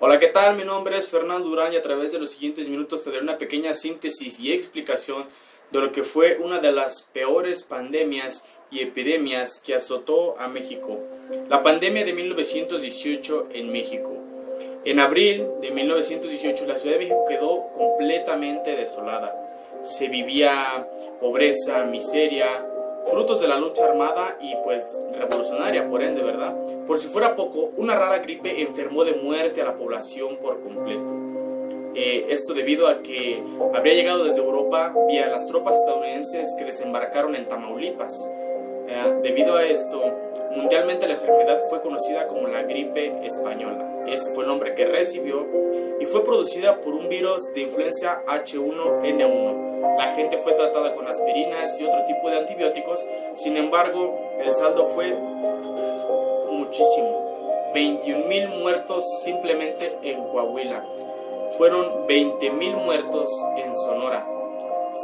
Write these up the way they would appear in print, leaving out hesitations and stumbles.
Hola, ¿qué tal? Mi nombre es Fernando Durán y a través de los siguientes minutos te daré una pequeña síntesis y explicación de lo que fue una de las peores pandemias y epidemias que azotó a México, la pandemia de 1918 en México. En abril de 1918 la Ciudad de México quedó completamente desolada. Se vivía pobreza, miseria, frutos de la lucha armada y pues revolucionaria, por ende, ¿verdad? Por si fuera poco, una rara gripe enfermó de muerte a la población por completo. Esto debido a que habría llegado desde Europa vía las tropas estadounidenses que desembarcaron en Tamaulipas. Debido a esto, mundialmente la enfermedad fue conocida como la gripe española. Ese fue el nombre que recibió y fue producida por un virus de influenza H1N1. La gente fue tratada con aspirinas y otro tipo de antibióticos, sin embargo, el saldo fue muchísimo. 21,000 muertos simplemente en Coahuila. Fueron 20,000 muertos en Sonora.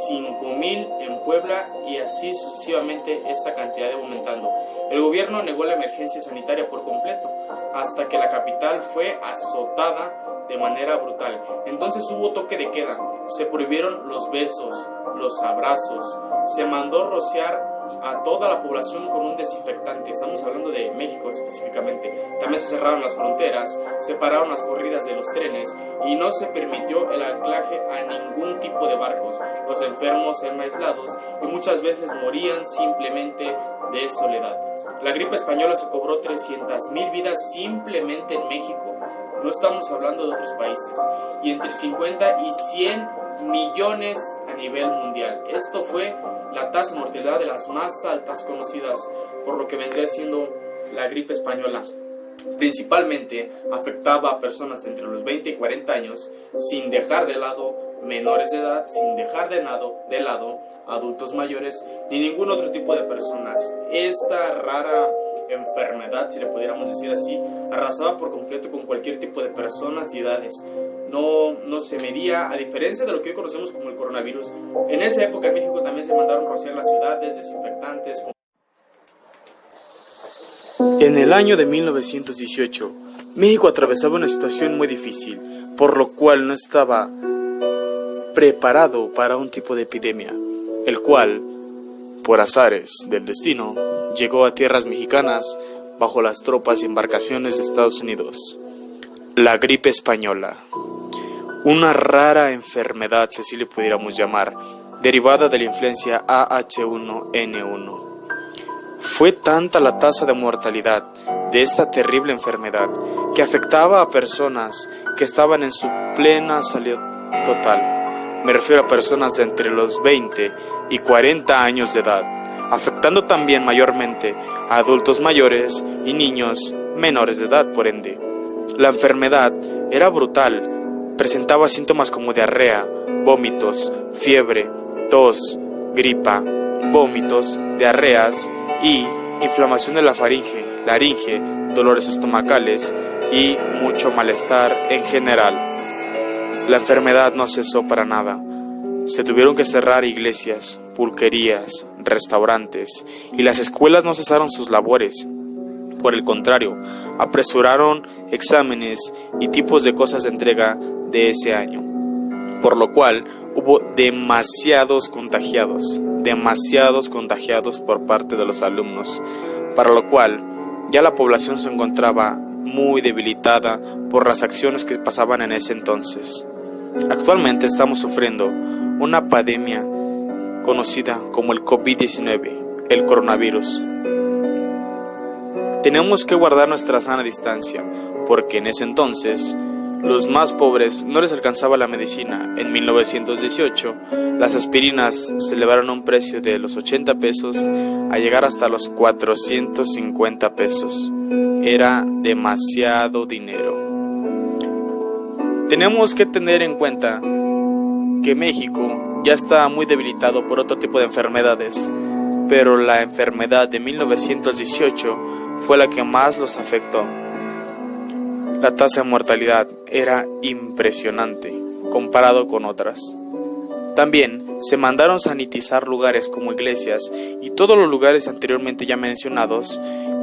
5,000 en Puebla y así sucesivamente esta cantidad iba aumentando. El gobierno negó la emergencia sanitaria por completo, hasta que la capital fue azotada de manera brutal. Entonces hubo toque de queda, se prohibieron los besos, los abrazos, se mandó rociar a toda la población con un desinfectante. Estamos hablando de México específicamente. También se cerraron las fronteras, se pararon las corridas de los trenes y no se permitió el anclaje a ningún tipo de barcos. Los enfermos eran aislados y muchas veces morían simplemente de soledad. La gripe española se cobró 300,000 vidas simplemente en México. No estamos hablando de otros países. Y entre 50 y 100 millones a nivel mundial. Esto fue la tasa de mortalidad de las más altas conocidas, por lo que vendría siendo la gripe española. Principalmente afectaba a personas de entre los 20 y 40 años, sin dejar de lado menores de edad, sin dejar de lado adultos mayores, ni ningún otro tipo de personas. Esta rara enfermedad, si le pudiéramos decir así, arrasaba por completo con cualquier tipo de personas y edades. No se medía, a diferencia de lo que hoy conocemos como el coronavirus. En esa época en México también se mandaron rociar las ciudades, desinfectantes. En el año de 1918, México atravesaba una situación muy difícil, por lo cual no estaba preparado para un tipo de epidemia, el cual, por azares del destino, llegó a tierras mexicanas bajo las tropas y embarcaciones de Estados Unidos. La gripe española. Una rara enfermedad, si así le pudiéramos llamar, derivada de la influencia H1N1. Fue tanta la tasa de mortalidad de esta terrible enfermedad que afectaba a personas que estaban en su plena salud total. Me refiero a personas de entre los 20 y 40 años de edad, afectando también mayormente a adultos mayores y niños menores de edad, por ende. La enfermedad era brutal. Presentaba síntomas como diarrea, vómitos, fiebre, tos, gripa, vómitos, diarreas y inflamación de la laringe, dolores estomacales y mucho malestar en general. La enfermedad no cesó para nada. Se tuvieron que cerrar iglesias, pulquerías, restaurantes y las escuelas no cesaron sus labores. Por el contrario, apresuraron exámenes y tipos de cosas de entrega de ese año, por lo cual hubo demasiados contagiados por parte de los alumnos, para lo cual ya la población se encontraba muy debilitada por las acciones que pasaban en ese entonces. Actualmente estamos sufriendo una pandemia conocida como el COVID-19, el coronavirus. Tenemos que guardar nuestra sana distancia, porque en ese entonces los más pobres no les alcanzaba la medicina. En 1918, las aspirinas se elevaron a un precio de los 80 pesos a llegar hasta los 450 pesos. Era demasiado dinero. Tenemos que tener en cuenta que México ya está muy debilitado por otro tipo de enfermedades, pero la enfermedad de 1918 fue la que más los afectó. La tasa de mortalidad era impresionante comparado con otras. También se mandaron sanitizar lugares como iglesias y todos los lugares anteriormente ya mencionados.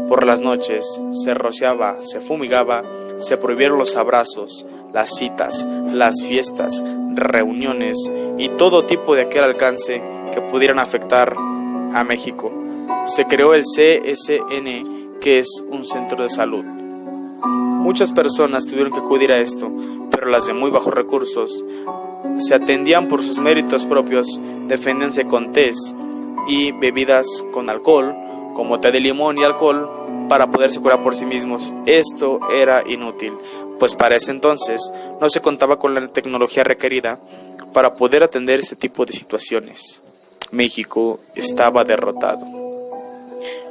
Por las noches se rociaba, se fumigaba se prohibieron los abrazos, las citas, las fiestas, reuniones y todo tipo de aquel alcance que pudieran afectar a México. Se creó el CSN, que es un centro de salud. Muchas personas tuvieron que acudir a esto, pero las de muy bajos recursos se atendían por sus méritos propios, defendiéndose con tés y bebidas con alcohol, como té de limón y alcohol, para poderse curar por sí mismos. Esto era inútil, pues para ese entonces no se contaba con la tecnología requerida para poder atender este tipo de situaciones. México estaba derrotado.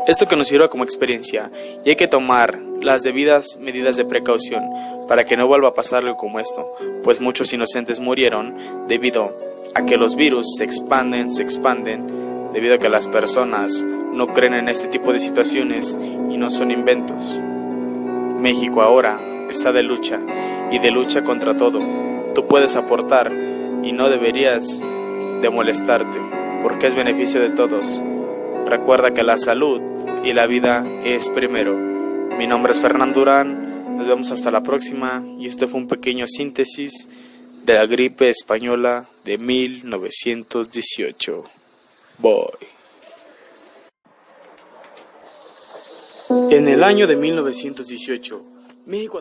Esto que nos sirva como experiencia, y hay que tomar las debidas medidas de precaución para que no vuelva a pasar algo como esto, pues muchos inocentes murieron debido a que los virus se expanden, debido a que las personas no creen en este tipo de situaciones y no son inventos. México ahora está de lucha, y de lucha contra todo. Tú puedes aportar y no deberías de molestarte, porque es beneficio de todos. Recuerda que la salud y la vida es primero. Mi nombre es Fernando Durán, nos vemos hasta la próxima, y este fue un pequeño síntesis de la gripe española de 1918. Bye. En el año de 1918, México